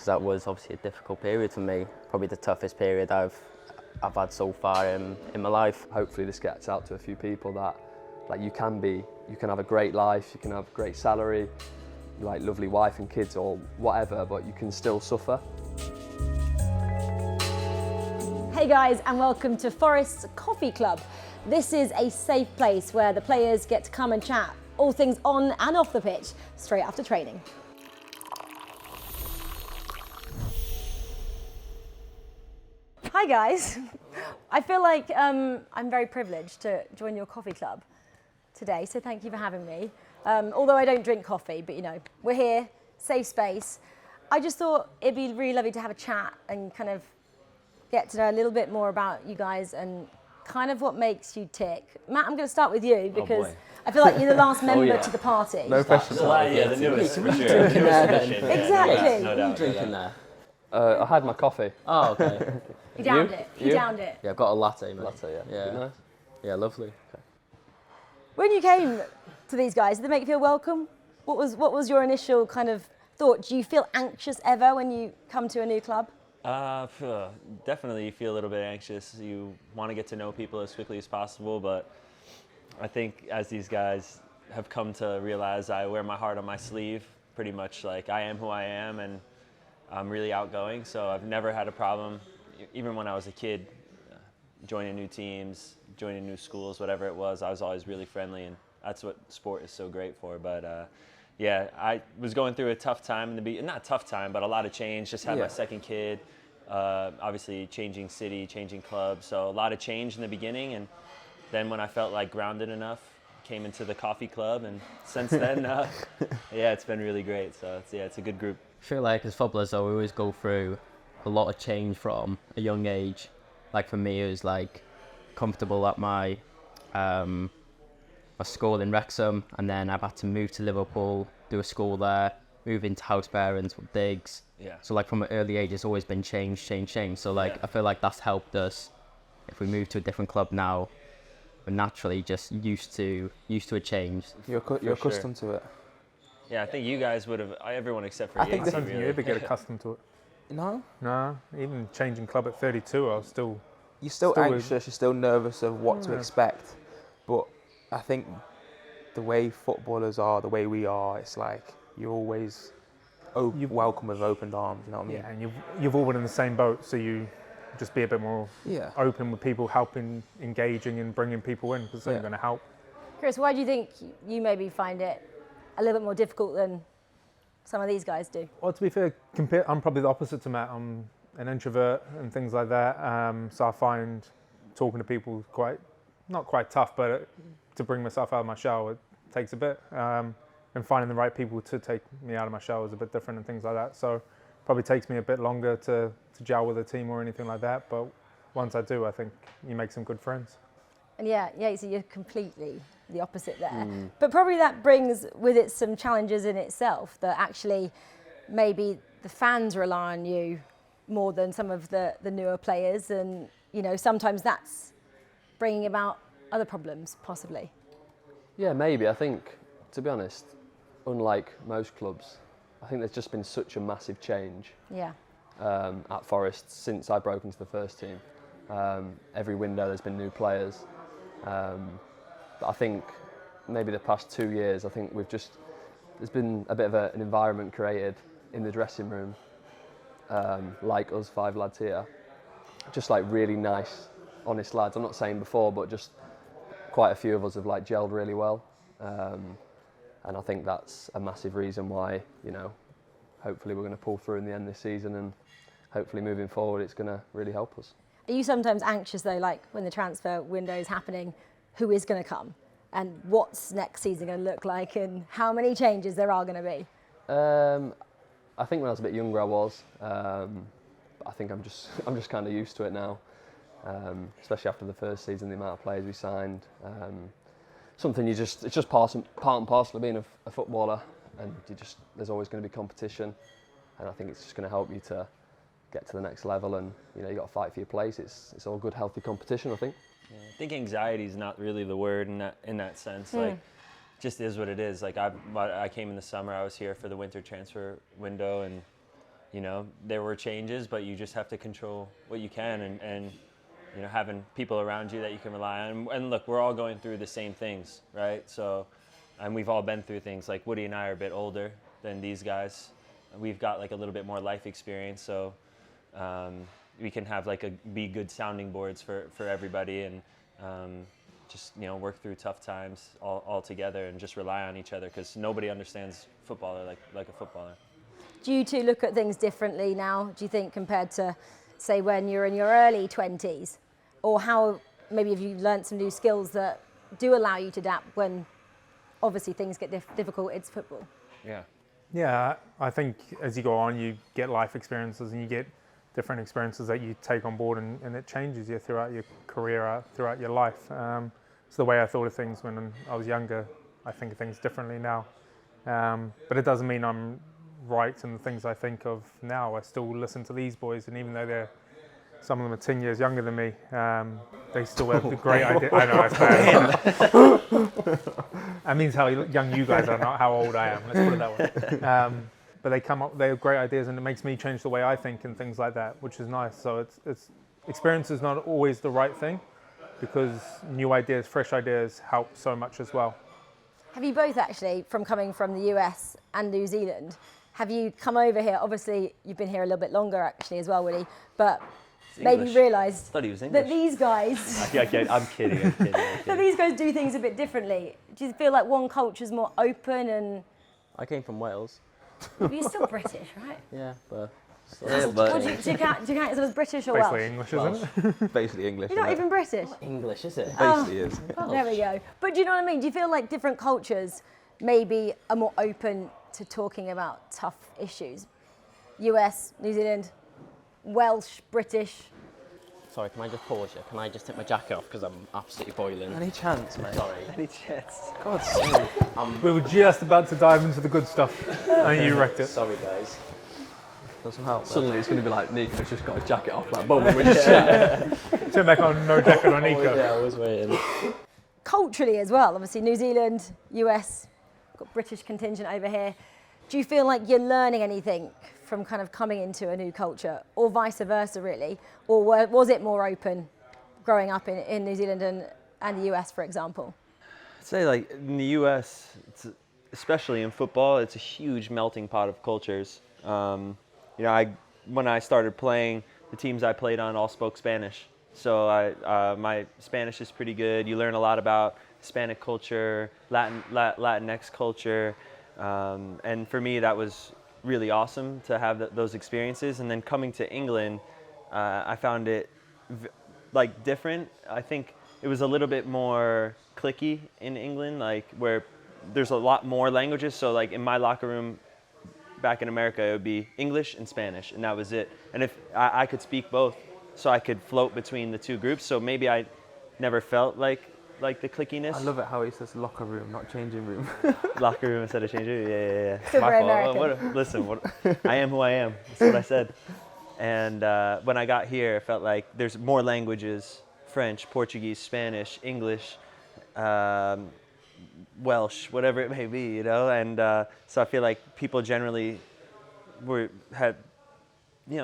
because that was obviously a difficult period for me. Probably the toughest period I've had so far in my life. Hopefully this gets out to a few people that like you can have a great life, you can have a great salary, like lovely wife and kids or whatever, but you can still suffer. Hey guys, and welcome to Forest's Coffee Club. This is a safe place where the players get to come and chat all things on and off the pitch straight after training. Hi guys. I feel like I'm very privileged to join your coffee club today, so thank you for having me. Although I don't drink coffee, but you know, we're here, safe space. I just thought it'd be really lovely to have a chat and kind of get to know a little bit more about you guys and kind of what makes you tick. Matt, I'm going to start with you because I feel like you're the last member to the party. No pressure. Yeah, the newest for sure. Exactly. No doubt. Drinking there. I had my coffee. Oh, okay. You downed it. You downed it. Yeah, I've got a latte, mate. Latte, yeah. Yeah. Nice. Yeah, lovely. Okay. When you came to these guys, did they make you feel welcome? What was your initial kind of thought? Do you feel anxious ever when you come to a new club? Definitely you feel a little bit anxious. You want to get to know people as quickly as possible, but I think as these guys have come to realize, I wear my heart on my sleeve pretty much. Like, I am who I am, and I'm really outgoing, so I've never had a problem, even when I was a kid, joining new teams, joining new schools, whatever it was. I was always really friendly, and that's what sport is so great for. But yeah, I was going through a tough time in the beginning. Not tough time, but a lot of change. Just had my second kid. Obviously changing city, changing clubs, so a lot of change in the beginning, and then when I felt like grounded enough, came into the coffee club, and since then, yeah, it's been really great. So it's a good group. I feel like as footballers though, we always go through a lot of change from a young age. Like for me, it was like comfortable at my school in Wrexham, and then I've had to move to Liverpool, do a school there, move into house parents with digs. Yeah. So like from an early age, it's always been change. So like I feel like that's helped us. If we move to a different club now, we're naturally just used to a change. You're accustomed to it. Yeah, I think you guys would have, everyone except for I think Yates. I don't think you ever get accustomed to it. No? No, even changing club at 32, I was still... You're still anxious, you're still nervous of what to expect. But I think the way footballers are, the way we are, it's like you're always welcome with open arms, you know what I mean? Yeah, and you've all been in the same boat, so you just be a bit more open with people, helping, engaging and bringing people in, because it's only going to help. Chris, why do you think you maybe find it a little bit more difficult than some of these guys do? Well, to be fair, I'm probably the opposite to Matt. I'm an introvert and things like that, so I find talking to people not quite tough, but to bring myself out of my shell, it takes a bit. And finding the right people to take me out of my shell is a bit different and things like that. So probably takes me a bit longer to gel with a team or anything like that. But once I do, I think you make some good friends. And so you're completely the opposite there. But probably that brings with it some challenges in itself, that actually maybe the fans rely on you more than some of the newer players. And, you know, sometimes that's bringing about other problems, possibly. Yeah, maybe. I think, to be honest, unlike most clubs, I think there's just been such a massive change at Forest since I broke into the first team. Every window there's been new players. But I think maybe the past 2 years, I think there's been a bit of an environment created in the dressing room, like us 5 lads here, just like really nice, honest lads. I'm not saying before, but just quite a few of us have like gelled really well. And I think that's a massive reason why, you know, hopefully we're going to pull through in the end this season, and hopefully moving forward it's going to really help us. Are you sometimes anxious though, like when the transfer window is happening, who is going to come and what's next season going to look like and how many changes there are going to be? I think when I was a bit younger I was. I think I'm just kind of used to it now, especially after the first season, the amount of players we signed. Something it's just part and parcel of being a footballer, and there's always going to be competition, and I think it's just going to help you to get to the next level, and you know, you got to fight for your place. It's all good, healthy competition, I think. Yeah, I think anxiety is not really the word in that sense. Like, just is what it is. Like I came in the summer. I was here for the winter transfer window, and you know, there were changes, but you just have to control what you can, and you know, having people around you that you can rely on. And look, we're all going through the same things, right? So, and we've all been through things. Like Woody and I are a bit older than these guys. We've got like a little bit more life experience, so we can have like be good sounding boards for everybody, and just, you know, work through tough times all together and just rely on each other, because nobody understands footballer like a footballer. Do you two look at things differently now, do you think, compared to, say, when you're in your early 20s? Or how maybe have you learned some new skills that do allow you to adapt when obviously things get difficult? It's football. Yeah. Yeah, I think as you go on, you get life experiences and you get different experiences that you take on board, and it changes you throughout your career, throughout your life. It's the way I thought of things when I was younger. I think of things differently now. But it doesn't mean I'm right in the things I think of now. I still listen to these boys, and even though some of them are 10 years younger than me, they still have the great idea. I know, it's bad. That means how young you guys are, not how old I am. Let's put it that way. But they have great ideas, and it makes me change the way I think and things like that, which is nice. So it's experience is not always the right thing, because new ideas, fresh ideas help so much as well. Have you both actually, from coming from the US and New Zealand, have you come over here? Obviously, you've been here a little bit longer actually as well, Woody, but maybe realised that these guys... I'm kidding. That these guys do things a bit differently. Do you feel like one culture's more open and... I came from Wales. But you're still British, right? Yeah, but... Or do you count yourself as British or Welsh? Basically English, isn't it? Basically English. You're not even British? English, is it? Basically is. There we go. But do you know what I mean? Do you feel like different cultures maybe are more open to talking about tough issues? US, New Zealand, Welsh, British. Sorry, can I just pause you? Can I just take my jacket off because I'm absolutely boiling? Any chance, mate? Sorry. Any chance? God's sake. We were just about to dive into the good stuff, and you wrecked it. Sorry, guys. Doesn't help. Suddenly it's going to be like Nico's just got a jacket off, like boom, we just chat. Turn back on, no jacket on Nico. Yeah, I was waiting. Culturally as well, obviously New Zealand, US, got British contingent over here. Do you feel like you're learning anything from kind of coming into a new culture, or vice versa really? Or was it more open growing up in New Zealand and the US, for example? I'd say like in the US, especially in football, it's a huge melting pot of cultures. You know, when I started playing, the teams I played on all spoke Spanish. So my Spanish is pretty good. You learn a lot about Hispanic culture, Latinx culture. And for me, that was really awesome to have those experiences. And then coming to England, I found it like different. I think it was a little bit more cliquey in England, like where there's a lot more languages. So like in my locker room back in America, it would be English and Spanish, and that was it. And if I could speak both, so I could float between the two groups. So maybe I never felt like the clickiness. I love it how he says locker room, not changing room. Locker room instead of changing room. Yeah. Still My very fault. American. Listen, I am who I am. That's what I said. And when I got here, it felt like there's more languages: French, Portuguese, Spanish, English, Welsh, whatever it may be, you know. And so I feel like people generally had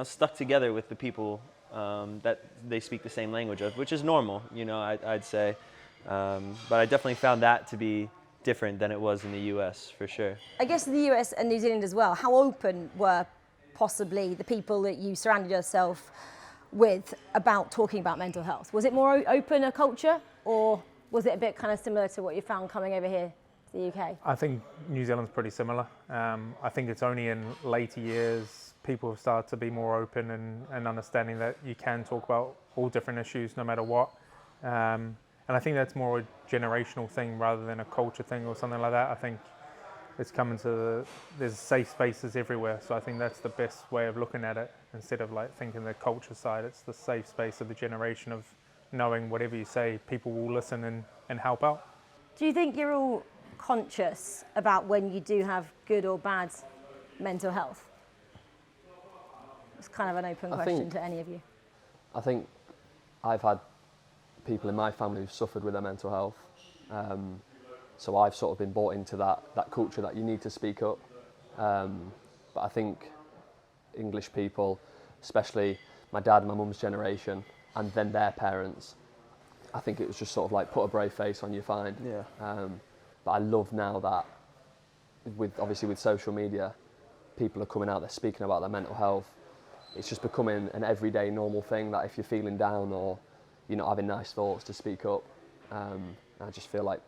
stuck together with the people that they speak the same language of, which is normal, you know. I'd say. But I definitely found that to be different than it was in the US, for sure. I guess in the US and New Zealand as well, how open were possibly the people that you surrounded yourself with about talking about mental health? Was it more open a culture, or was it a bit kind of similar to what you found coming over here to the UK? I think New Zealand's pretty similar. I think it's only in later years people have started to be more open and understanding that you can talk about all different issues no matter what. And I think that's more a generational thing rather than a culture thing or something like that. I think it's coming to there's safe spaces everywhere. So I think that's the best way of looking at it, instead of like thinking the culture side. It's the safe space of the generation of knowing whatever you say, people will listen and help out. Do you think you're all conscious about when you do have good or bad mental health? It's kind of an open question to any of you. I think I've had people in my family who've suffered with their mental health. So I've sort of been brought into that culture that you need to speak up. But I think English people, especially my dad and my mum's generation, and then their parents. I think it was just sort of like put a brave face on, you're fine. Yeah. But I love now that obviously with social media, people are coming out there speaking about their mental health. It's just becoming an everyday normal thing that if you're feeling down or you're not having nice thoughts, to speak up. I just feel like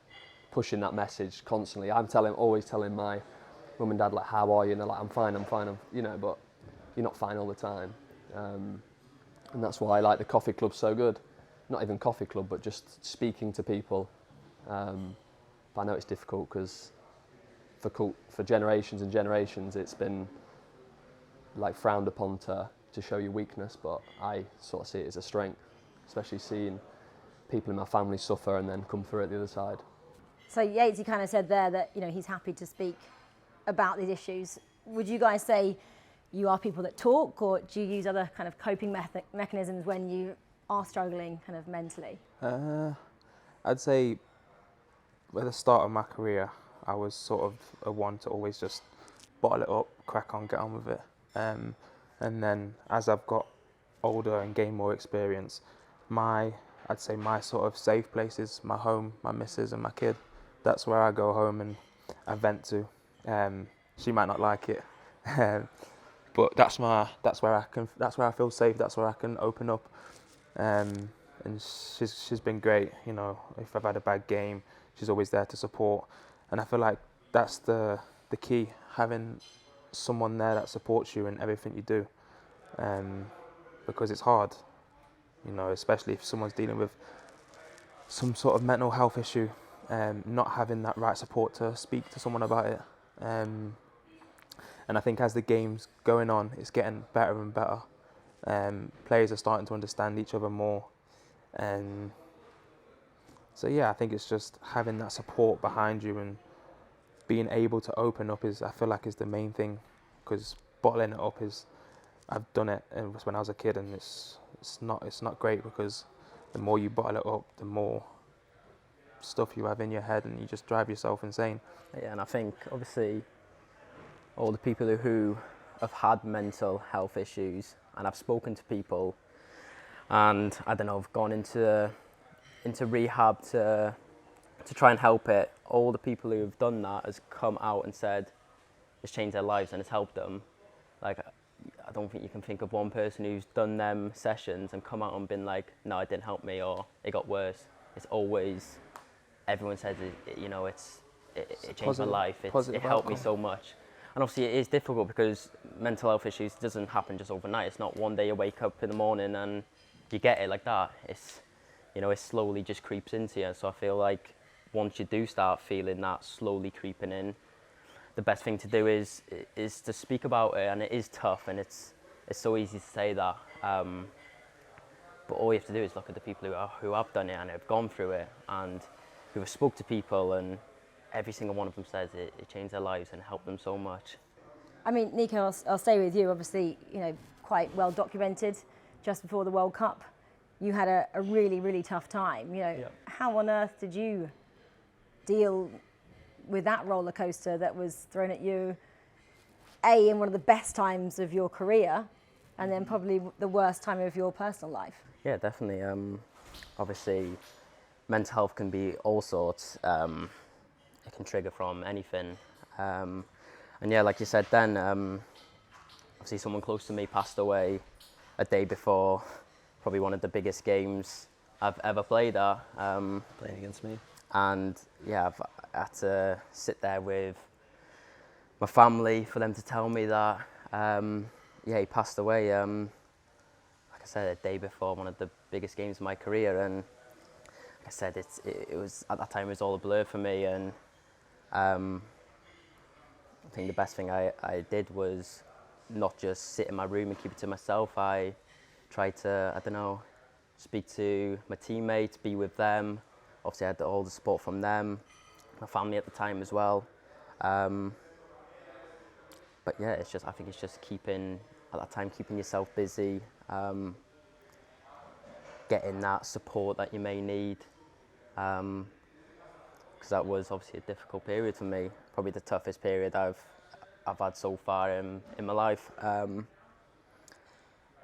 pushing that message constantly. I'm always telling my mum and dad, like, how are you? And they're like, I'm fine, you know, but you're not fine all the time. And that's why I like the coffee club so good. Not even coffee club, but just speaking to people. But I know it's difficult because for generations and generations, it's been like frowned upon to show your weakness, but I sort of see it as a strength, especially seeing people in my family suffer and then come through it the other side. So Yates, he kind of said there that, you know, he's happy to speak about these issues. Would you guys say you are people that talk, or do you use other kind of coping mechanisms when you are struggling kind of mentally? I'd say at the start of my career, I was sort of a one to always just bottle it up, crack on, get on with it. And then as I've got older and gained more experience, I'd say my sort of safe place is my home, my missus and my kid. That's where I go home and I vent to. She might not like it, but that's where I feel safe. That's where I can open up. And she's been great. You know, if I've had a bad game, she's always there to support. And I feel like that's the key, having someone there that supports you in everything you do, because it's hard, you know, especially if someone's dealing with some sort of mental health issue, not having that right support to speak to someone about it. And I think as the game's going on, it's getting better and better. Players are starting to understand each other more. So yeah, I think it's just having that support behind you and being able to open up I feel like is the main thing, because bottling it up I've done it when I was a kid, and it's not great, because the more you bottle it up, the more stuff you have in your head, and you just drive yourself insane. Yeah, and I think obviously all the people who have had mental health issues, and I've spoken to people, and I don't know, have gone into rehab to try and help it. All the people who have done that has come out and said it's changed their lives and it's helped them. Like, I don't think you can think of one person who's done them sessions and come out and been like, no, it didn't help me, or it got worse. It's always, everyone says it, you know, it changed my life. It helped me so much. And obviously it is difficult because mental health issues doesn't happen just overnight. It's not one day you wake up in the morning and you get it like that. It's, you know, it slowly just creeps into you. So I feel like once you do start feeling that slowly creeping in, the best thing to do is to speak about it. And it is tough, and it's so easy to say that. But all you have to do is look at the people who have done it and have gone through it, and who have spoke to people, and every single one of them says it changed their lives and helped them so much. I mean, Neco, I'll stay with you. Obviously, you know, quite well documented. Just before the World Cup, you had a really, really tough time. You know, Yeah. How on earth did you deal with that roller coaster that was thrown at you, in one of the best times of your career, and then probably the worst time of your personal life? Yeah, definitely. Obviously, mental health can be all sorts. It can trigger from anything. And yeah, like you said then, obviously someone close to me passed away a day before probably one of the biggest games I've ever played at. Playing against me. And yeah, I've had to sit there with my family for them to tell me that, yeah, he passed away, like I said, a day before one of the biggest games of my career. And like I said, it was, at that time, it was all a blur for me. And I think the best thing I did was not just sit in my room and keep it to myself. I tried to, I don't know, speak to my teammates, be with them. Obviously I had all the support from them, my family at the time as well. But yeah, I think it's just keeping yourself busy, getting that support that you may need. Because that was obviously a difficult period for me, probably the toughest period I've had so far in my life.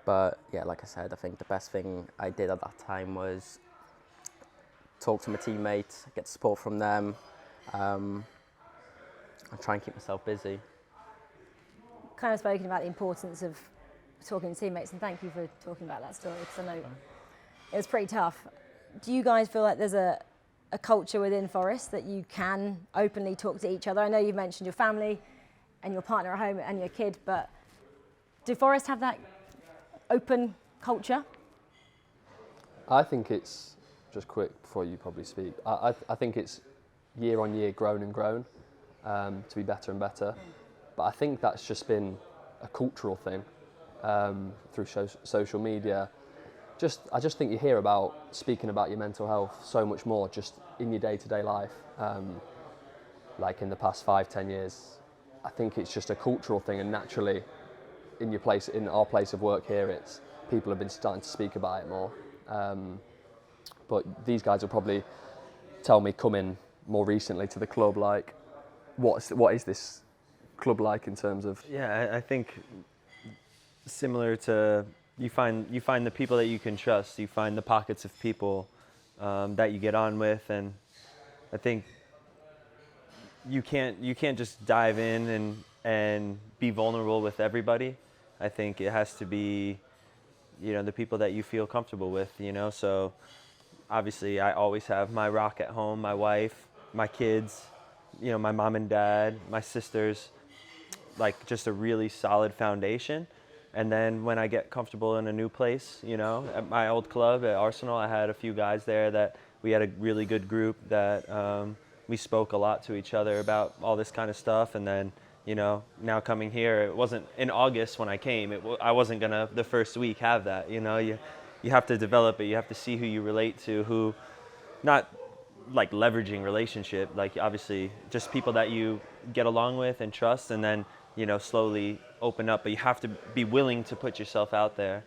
But yeah, like I said, I think the best thing I did at that time was talk to my teammates, get support from them, and try and keep myself busy. Kind of spoken about the importance of talking to teammates, and thank you for talking about that story, because I know it was pretty tough. Do you guys feel like there's a culture within Forest that you can openly talk to each other? I know you've mentioned your family and your partner at home and your kid, but do Forest have that open culture? I think it's, just quick before you probably speak, I think it's year on year grown and grown to be better and better. But I think that's just been a cultural thing through social media. I just think you hear about speaking about your mental health so much more just in your day-to-day life. Like in the past 5-10 years, I think it's just a cultural thing, and naturally in our place of work here, it's people have been starting to speak about it more. But these guys will probably tell me coming more recently to the club, like what is this club like in terms of? Yeah, I think similar to you find the people that you can trust. You find the pockets of people that you get on with, and I think you can't just dive in and be vulnerable with everybody. I think it has to be, the people that you feel comfortable with. So obviously I always have my rock at home, my wife, my kids, my mom and dad, my sisters, like just a really solid foundation. And then when I get comfortable in a new place, at my old club at Arsenal, I had a few guys there that we had a really good group that we spoke a lot to each other about all this kind of stuff. And then, now coming here, it wasn't in August when I came, I wasn't gonna the first week have that, you have to develop it. You have to see who you relate to, who, not like leveraging relationship, like obviously just people that you get along with and trust, and then, slowly open up. But you have to be willing to put yourself out there.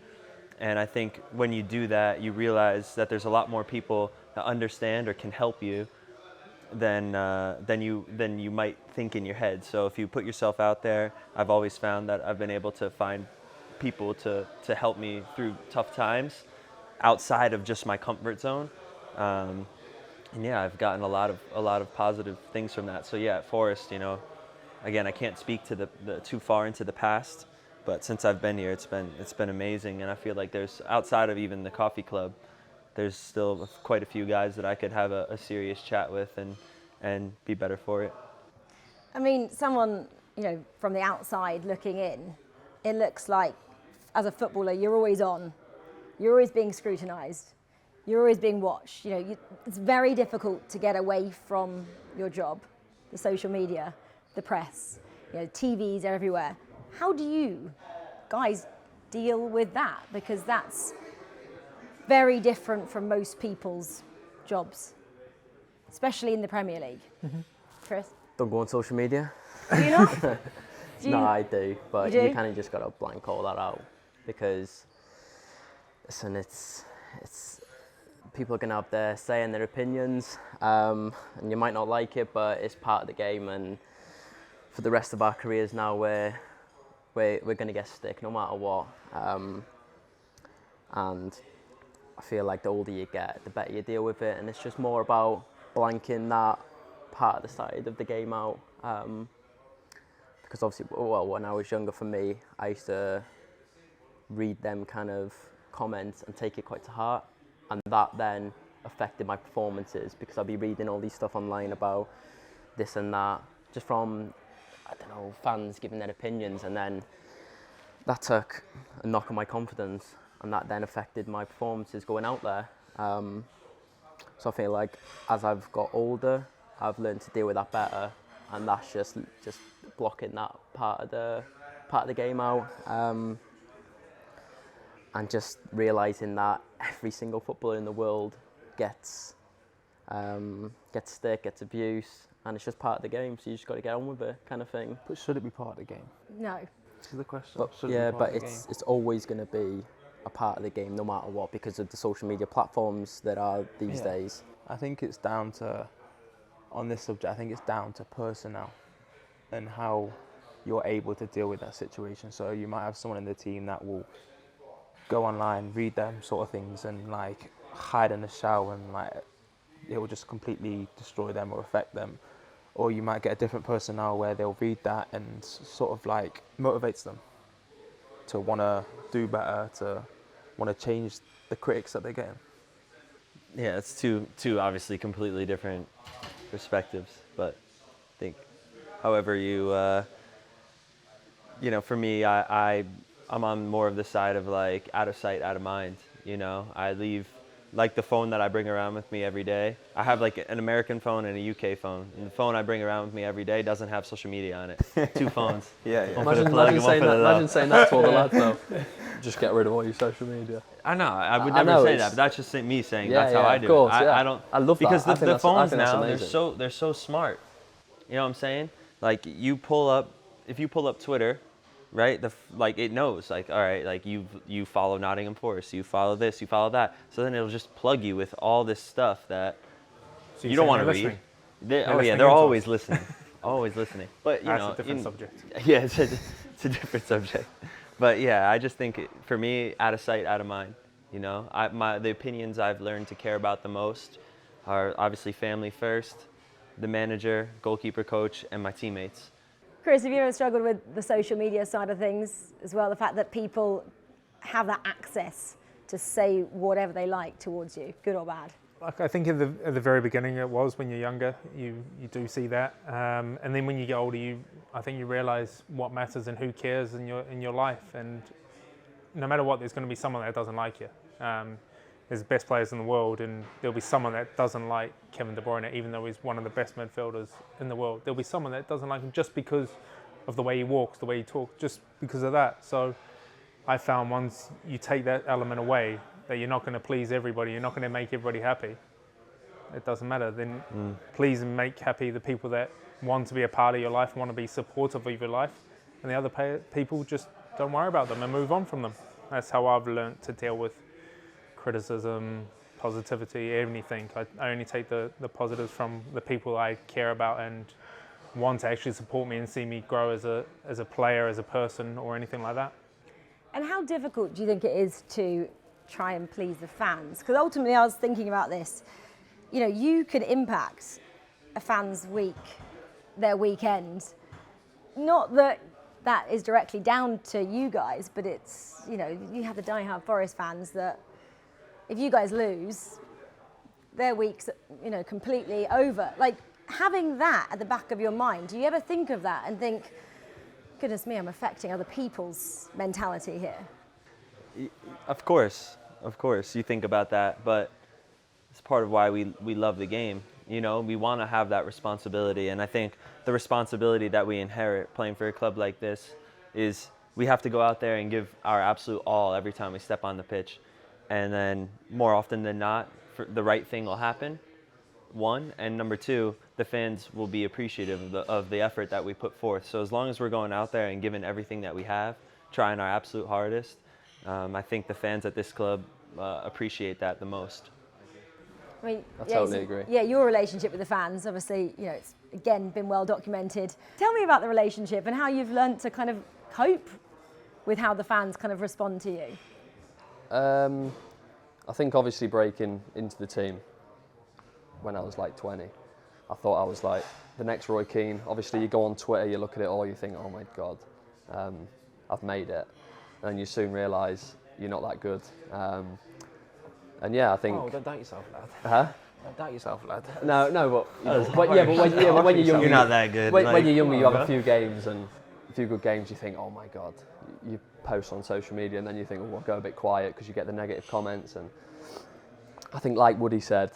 And I think when you do that, you realize that there's a lot more people that understand or can help you than you might think in your head. So if you put yourself out there, I've always found that I've been able to find people to help me through tough times outside of just my comfort zone. And yeah, I've gotten a lot of positive things from that. So yeah, at Forest, again, I can't speak to the too far into the past, but since I've been here, it's been amazing. And I feel like there's, outside of even the coffee club, there's still quite a few guys that I could have a serious chat with and be better for it. I mean, someone, from the outside looking in, it looks like as a footballer, you're always on. You're always being scrutinised. You're always being watched. It's very difficult to get away from your job, the social media, the press, TVs are everywhere. How do you guys deal with that? Because that's very different from most people's jobs, especially in the Premier League. Mm-hmm. Chris? Don't go on social media. Do you not? No, I do, but you kind of just got to blank all that out, because listen, it's people are going to have their say and their opinions, and you might not like it, but it's part of the game. And for the rest of our careers now, we're going to get stick no matter what. And I feel like the older you get, the better you deal with it, and it's just more about blanking that part of the side of the game out. Because obviously, when I was younger, for me, I used to read them kind of comments and take it quite to heart, and that then affected my performances, because I'd be reading all these stuff online about this and that, just from, fans giving their opinions, and then that took a knock on my confidence, and that then affected my performances going out there. So I feel like as I've got older, I've learned to deal with that better, and that's just blocking that part of the game out, and just realising that every single footballer in the world gets stick, gets abuse, and it's just part of the game. So you just got to get on with it, kind of thing. But should it be part of the game? No. This is the question. But it's always going to be a part of the game, no matter what, because of the social media platforms that are these days. I think it's down to, on this subject, I think it's down to personnel and how you're able to deal with that situation. So you might have someone in the team that will go online, read them sort of things, and like hide in the shower, and like it will just completely destroy them or affect them. Or you might get a different person now where they'll read that and sort of like motivates them to want to do better, to want to change the critics that they're getting. Yeah, it's two obviously completely different perspectives, but I think however you know, for me, I'm on more of the side of like out of sight, out of mind. You know, I leave like the phone that I bring around with me every day. I have like an American phone and a UK phone. And the phone I bring around with me every day doesn't have social media on it. 2 phones. Yeah. Imagine saying that to all the lads though. Just get rid of all your social media. I know, I would never say that, but that's just me saying that's how I do course, it. yeah. I don't. I love that. Because the phones now, amazing. they're so smart. You know what I'm saying? Like if you pull up Twitter, right? Like it knows, like, all right, like you follow Nottingham Forest, you follow this, you follow that. So then it'll just plug you with all this stuff that you don't want to read. They're always listening, always listening. But you know, that's a different subject. Yeah, it's a different subject. But yeah, I just think for me, out of sight, out of mind. You know, the opinions I've learned to care about the most are obviously family first, the manager, goalkeeper, coach, and my teammates. Chris, have you ever struggled with the social media side of things as well? The fact that people have that access to say whatever they like towards you, good or bad? Like I think at the very beginning it was when you're younger, you do see that, and then when you get older, I think you realise what matters and who cares in your life, and no matter what, there's going to be someone that doesn't like you. There's the best players in the world, and there'll be someone that doesn't like Kevin De Bruyne, even though he's one of the best midfielders in the world. There'll be someone that doesn't like him just because of the way he walks, the way he talks, just because of that. So I found once you take that element away, that you're not going to please everybody, you're not going to make everybody happy. It doesn't matter. Then please and make happy the people that want to be a part of your life, want to be supportive of your life, and the other people, just don't worry about them and move on from them. That's how I've learned to deal with criticism, positivity, anything. I only take the positives from the people I care about and want to actually support me and see me grow as a player, as a person, or anything like that. And how difficult do you think it is to try and please the fans? Because ultimately I was thinking about this, you know, you could impact a fan's week, their weekend. Not that that is directly down to you guys, but it's, you know, you have the die-hard Forest fans that if you guys lose, their week's, you know, completely over. Like, having that at the back of your mind, do you ever think of that and think, goodness me, I'm affecting other people's mentality here? Of course, you think about that, but it's part of why we love the game. You know, we want to have that responsibility, and I think the responsibility that we inherit playing for a club like this is we have to go out there and give our absolute all every time we step on the pitch, and then more often than not, the right thing will happen, one, and number two, the fans will be appreciative of the effort that we put forth. So as long as we're going out there and giving everything that we have, trying our absolute hardest, I think the fans at this club appreciate that the most. I mean, I totally agree. Yeah, your relationship with the fans, obviously, you know, it's again been well documented. Tell me about the relationship and how you've learnt to kind of cope with how the fans kind of respond to you. I think obviously breaking into the team when I was like 20, I thought I was like the next Roy Keane. Obviously you go on Twitter, you look at it all, you think, oh my God, I've made it. And then you soon realise you're not that good. And yeah, I think. Oh, don't doubt yourself, lad. Huh? Don't doubt yourself, lad. No, but you know, but when you're younger, you're not that good. When you're younger, you have a few games and a few good games. You think, oh my God, you post on social media, and then you think, oh, well, go a bit quiet because you get the negative comments. And I think, like Woody said,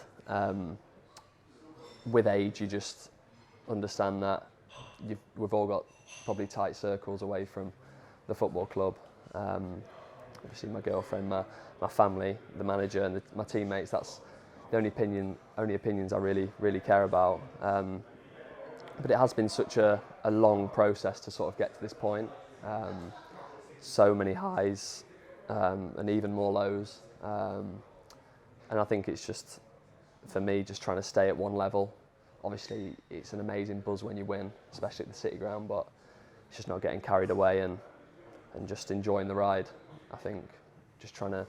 with age, you just understand that we've all got probably tight circles away from the football club. Obviously, my girlfriend, my family, the manager, and my teammates. That's the only opinions I really care about. But it has been such a long process to sort of get to this point. So many highs and even more lows. And I think it's just, for me, just trying to stay at one level. Obviously, it's an amazing buzz when you win, especially at the City Ground, but it's just not getting carried away and just enjoying the ride, I think. just trying to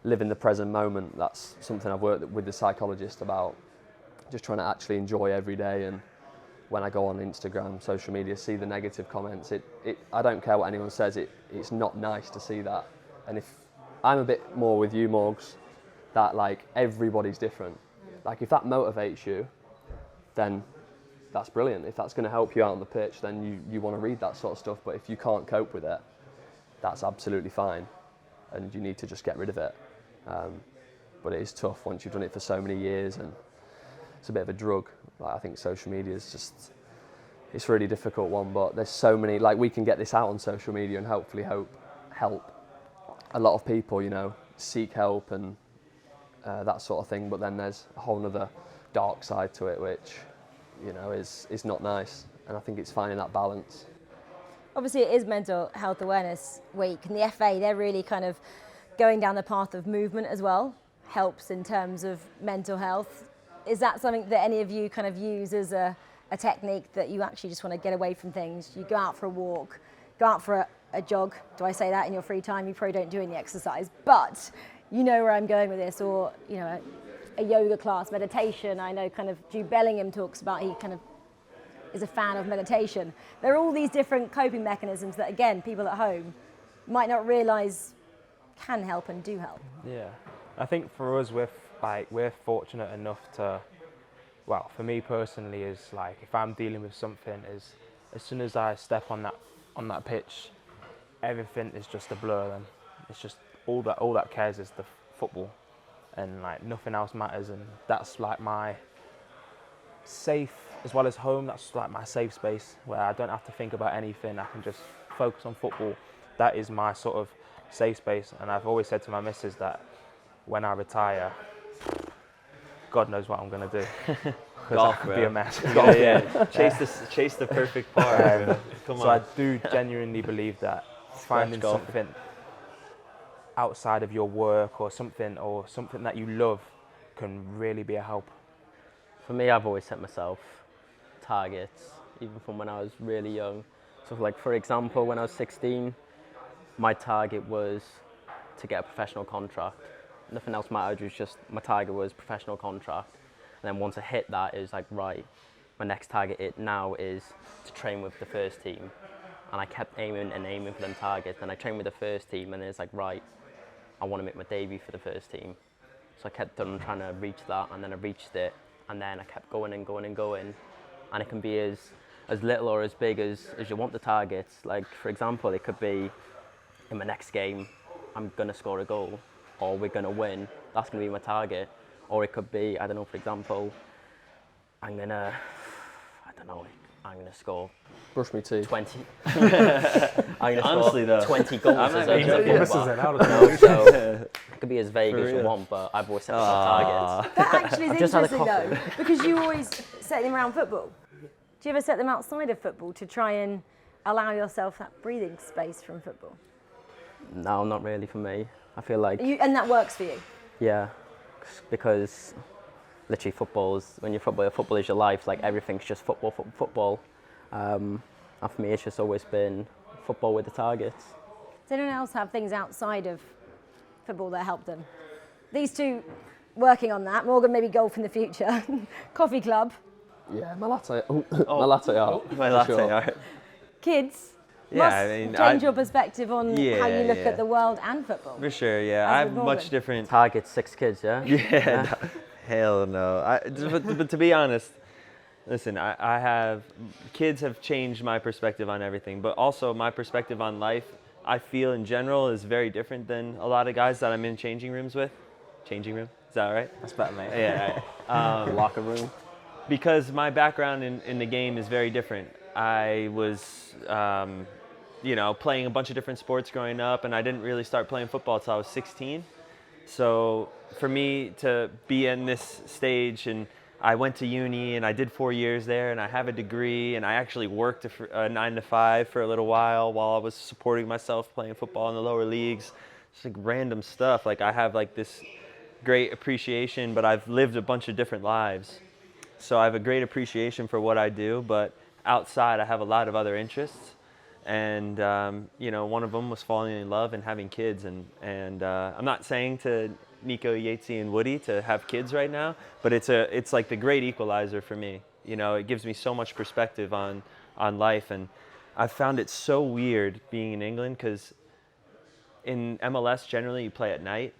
live in the present moment. That's something I've worked with the psychologist about, just trying to actually enjoy every day. And when I go on Instagram, social media, see the negative comments, I don't care what anyone says, it's not nice to see that. And if I'm a bit more with you, Morgs, that like everybody's different. Like if that motivates you, then that's brilliant. If that's going to help you out on the pitch, then you want to read that sort of stuff. But if you can't cope with it, that's absolutely fine, and you need to just get rid of it. But it is tough once you've done it for so many years, and it's a bit of a drug. Like, I think social media is just, it's a really difficult one, but there's so many, like we can get this out on social media and hopefully help a lot of people, you know, seek help and that sort of thing. But then there's a whole other dark side to it, which, you know, is not nice. And I think it's finding that balance. Obviously it is Mental Health Awareness Week, and the FA, they're really kind of going down the path of movement as well, helps in terms of mental health. Is that something that any of you kind of use as a technique, that you actually just want to get away from things? You go out for a walk, go out for a jog. Do I say that in your free time? You probably don't do any exercise, but you know where I'm going with this. Or, you know, a yoga class, meditation. I know kind of Jude Bellingham talks about, he kind of is a fan of meditation. There are all these different coping mechanisms that, again, people at home might not realise can help and do help. Yeah, I think for us, we're fortunate enough to, well, for me personally, is like if I'm dealing with something, is as soon as I step on that pitch, everything is just a blur. Then it's just all that cares is the football, and like nothing else matters. And that's like my safe, as well as home. That's like my safe space where I don't have to think about anything. I can just focus on football. That is my sort of safe space. And I've always said to my missus that when I retire, God knows what I'm going to do. Golf, I could be a mess. Yeah. Chase the perfect par. Come on. So I do genuinely believe that finding something outside of your work or something that you love can really be a help. For me, I've always set myself targets, even from when I was really young. So like, for example, when I was 16, my target was to get a professional contract. Nothing else mattered, it was just my target was professional contract. And then once I hit that, it was like, right, my next target now is to train with the first team. And I kept aiming for them targets. And I trained with the first team, and it's like, right, I want to make my debut for the first team. So I kept on trying to reach that, and then I reached it. And then I kept going and going and going. And it can be as little or as big as you want the targets. Like, for example, it could be in my next game, I'm going to score a goal, or we're going to win. That's going to be my target. Or it could be, I don't know, for example, I'm going to score. Brush me teeth. 20. I'm going to Honestly, score though, 20 goals. I'm not So it could be as vague as you want, but I've always set myself targets. That actually is just had a interesting though, because you always set them around football. Do you ever set them outside of football to try and allow yourself that breathing space from football? No, not really for me. I feel like... And that works for you? Yeah, because literally when you're football is your life. Like, everything's just football. And for me, it's just always been football with the targets. Does anyone else have things outside of football that help them? These two working on that. Morgan, maybe golf in the future. Coffee club. Yeah, my latte. My latte art. My latte art. Kids. Yeah, must I mean, change your perspective on how you look yeah. at the world and football. For sure, yeah. I have much different... Target 6 kids, yeah? Yeah, no, hell no. But to be honest, listen, kids have changed my perspective on everything, but also my perspective on life, I feel in general, is very different than a lot of guys that I'm in changing rooms with. Changing room, is that all right? That's better, mate. Yeah. Locker room. Because my background in the game is very different. I was, playing a bunch of different sports growing up, and I didn't really start playing football until I was 16. So for me to be in this stage, and I went to uni and I did 4 years there, and I have a degree, and I actually worked a 9 to 5 for a little while I was supporting myself playing football in the lower leagues. It's like random stuff. Like, I have like this great appreciation, but I've lived a bunch of different lives. So I have a great appreciation for what I do, but outside I have a lot of other interests. and one of them was falling in love and having kids, and I'm not saying to Neco, Yatesy, and Woody to have kids right now, but it's like the great equalizer for me. It gives me so much perspective on life, and I've found it so weird being in England, because in MLS generally you play at night.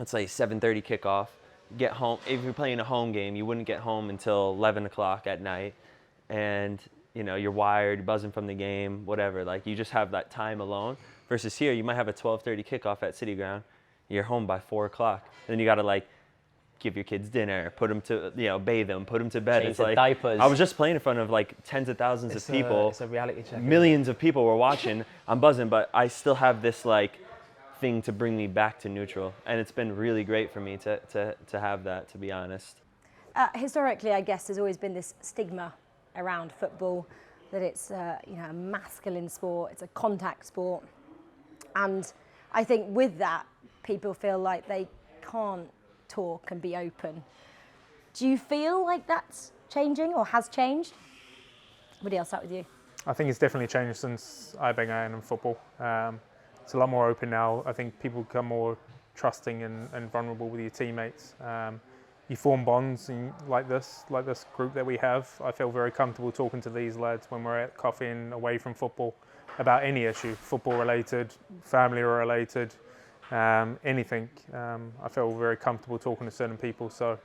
It's like 7:30 kickoff. You get home, if you're playing a home game, you wouldn't get home until 11 o'clock at night, and you're wired, you're buzzing from the game, whatever. Like, you just have that time alone. Versus here, you might have a 12:30 kickoff at City Ground. You're home by 4 o'clock. And then you got to, like, give your kids dinner, put them to, bathe them, put them to bed. Change it's the like, diapers. I was just playing in front of, like, tens of thousands of people. It's a reality check. Millions of people were watching. I'm buzzing, but I still have this, like, thing to bring me back to neutral. And it's been really great for me to have that, to be honest. Historically, I guess, there's always been this stigma around football, that it's a masculine sport, it's a contact sport. And I think with that, people feel like they can't talk and be open. Do you feel like that's changing or has changed? Woody, I'll start with you. I think it's definitely changed since I began in football. It's a lot more open now. I think people become more trusting and vulnerable with your teammates. You form bonds like this group that we have. I feel very comfortable talking to these lads when we're at coffee and away from football about any issue, football related, family related, anything. I feel very comfortable talking to certain people, so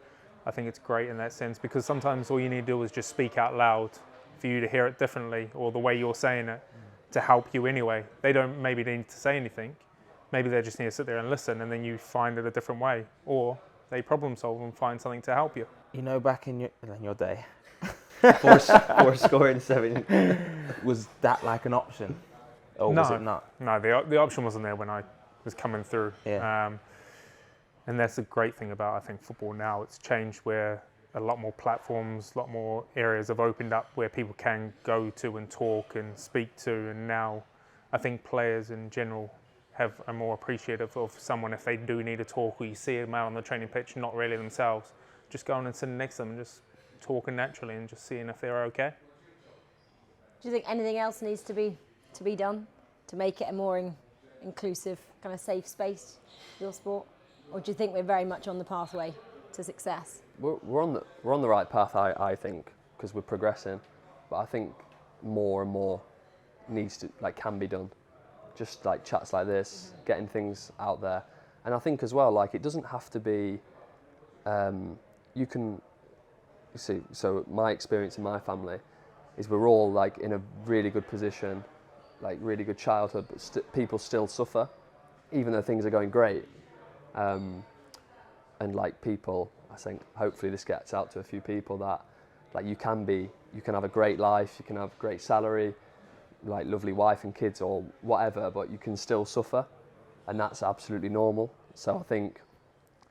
I think it's great in that sense, because sometimes all you need to do is just speak out loud for you to hear it differently, or the way you're saying it to help you anyway. They don't maybe need to say anything. Maybe they just need to sit there and listen, and then you find it a different way, or they problem solve and find something to help you. Back in your day, four scoring 7. was that like an option? Or was it not? No, the option wasn't there when I was coming through. Yeah. And that's the great thing about, I think, football now. It's changed where a lot more platforms, a lot more areas have opened up where people can go to and talk and speak to. And now I think players in general are more appreciative of someone if they do need to talk, or you see them out on the training pitch, not really themselves, just going and sitting next to them and just talking naturally and just seeing if they're okay. Do you think anything else needs to be done to make it a more inclusive, kind of safe space for your sport? Or do you think we're very much on the pathway to success? We're on the right path, I think, because we're progressing. But I think more and more can be done. Just like chats like this, getting things out there. And I think as well, like, it doesn't have to be, so my experience in my family is we're all like in a really good position, like really good childhood, but people still suffer, even though things are going great. And like people, I think hopefully this gets out to a few people that like you can have a great life, you can have a great salary, like lovely wife and kids or whatever, but you can still suffer, and that's absolutely normal. So I think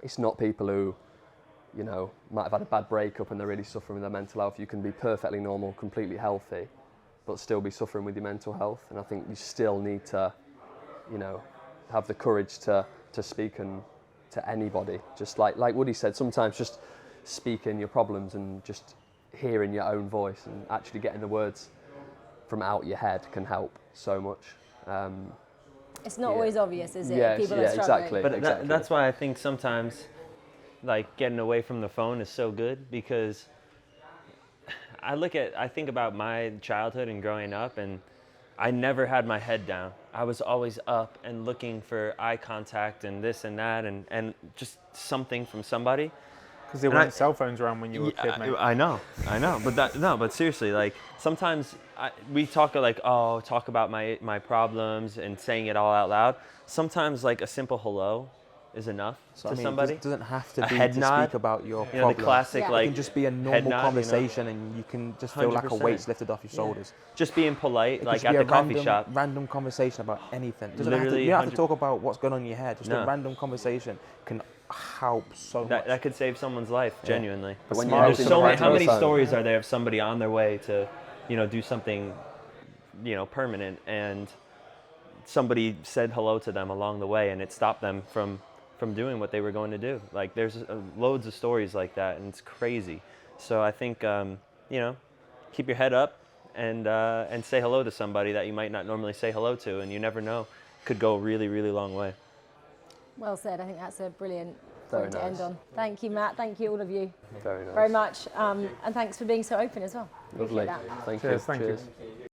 it's not people who, might have had a bad breakup and they're really suffering with their mental health. You can be perfectly normal, completely healthy, but still be suffering with your mental health. And I think you still need to, have the courage to speak to anybody. Just like Woody said, sometimes just speaking your problems and just hearing your own voice and actually getting the words from out your head can help so much. It's not always obvious, is it? Yeah, People are struggling. exactly. But exactly. that's why I think sometimes, like, getting away from the phone is so good, because I think about my childhood and growing up, and I never had my head down. I was always up and looking for eye contact and this and that and just something from somebody. Because there weren't cell phones around when you were a kid, mate. I know. But seriously, like, sometimes we talk about my problems and saying it all out loud. Sometimes, like, a simple hello is enough to somebody. It doesn't have to A be head to nod, speak about your the problem. classic, Yeah. like, it can just be a head normal nod, conversation, and you can just feel like a 100%. weight's lifted off your shoulders. Just being polite, It could like just at be the a coffee shop. random conversation about anything. You Literally don't have to talk about what's going on in your head. Just No. a random conversation can help so much. That could save someone's life, genuinely. But when There's you're so many. out How on the many phone- stories are there of somebody on their way to, do something, permanent, and somebody said hello to them along the way, and it stopped them from doing what they were going to do. Like, there's loads of stories like that, and it's crazy. So I think, keep your head up and say hello to somebody that you might not normally say hello to, and you never know, could go a really, really long way. Well said. I think that's a brilliant Very point to nice. end on. Thank you, Matt. Thank you, all of you, Very nice. very much. And thanks for being so open as well. Lovely. Appreciate that. Thank Cheers, you. thank you. Cheers.